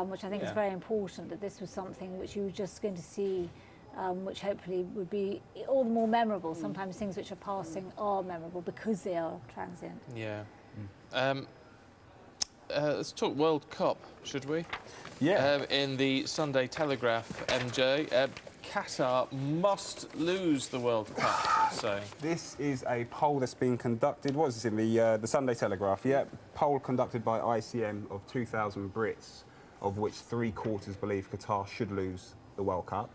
which I think is very important, that this was something which you were just going to see, which hopefully would be all the more memorable. Sometimes things which are passing are memorable because they are transient. Yeah. Let's talk World Cup, should we? Yeah. In the Sunday Telegraph, MJ, Qatar must lose the World Cup, so. This is a poll that's been conducted, what is this, in the Sunday Telegraph? Yeah, poll conducted by ICM of 2,000 Brits, of which 3/4 believe Qatar should lose the World Cup.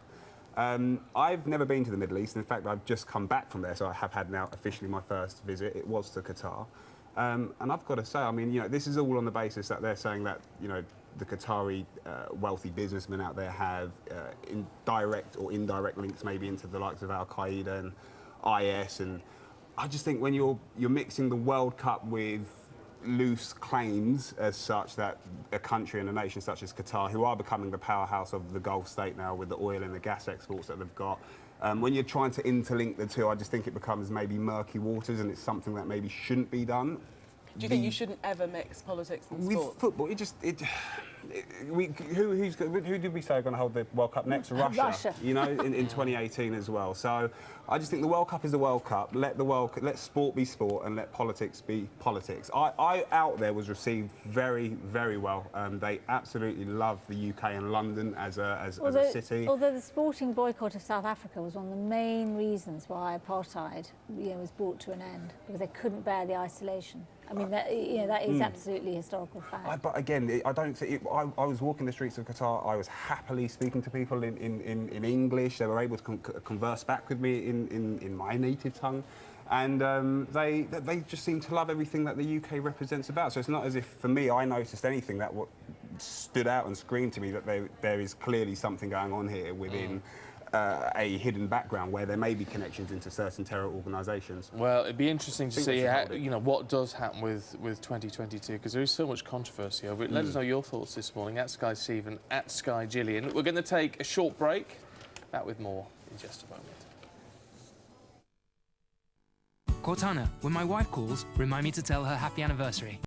I've never been to the Middle East. In fact, I've just come back from there, so I have had now officially my first visit. It was to Qatar. And I've got to say, I mean, you know, this is all on the basis that they're saying that, you know, the Qatari wealthy businessmen out there have direct or indirect links maybe into the likes of Al-Qaeda and IS. And I just think when you're mixing the World Cup with loose claims as such that a country and a nation such as Qatar, who are becoming the powerhouse of the Gulf state now with the oil and the gas exports that they've got, when you're trying to interlink the two, I just think it becomes maybe murky waters, and it's something that maybe shouldn't be done. Do you think you shouldn't ever mix politics and sport? With football, who did we say are going to hold the World Cup next? Russia. You know, in 2018 as well. So I just think the World Cup is the World Cup. Let sport be sport and let politics be politics. I out there was received very, very well. They absolutely love the UK and London as a city. Although the sporting boycott of South Africa was one of the main reasons why apartheid, was brought to an end, because they couldn't bear the isolation. I mean, that is absolutely historical fact. But again, I don't think I was walking the streets of Qatar. I was happily speaking to people in English. They were able to converse back with me in my native tongue, and they just seem to love everything that the UK represents about. So it's not as if, for me, I noticed anything that stood out and screamed to me that there is clearly something going on here within. A hidden background where there may be connections into certain terror organisations. Well, it'd be interesting to see how, what does happen with 2022, because there is so much controversy over it. Let us know your thoughts this morning at Sky Stephen, at Sky Gillian. We're going to take a short break. Back with more in just a moment. Cortana, when my wife calls, remind me to tell her happy anniversary.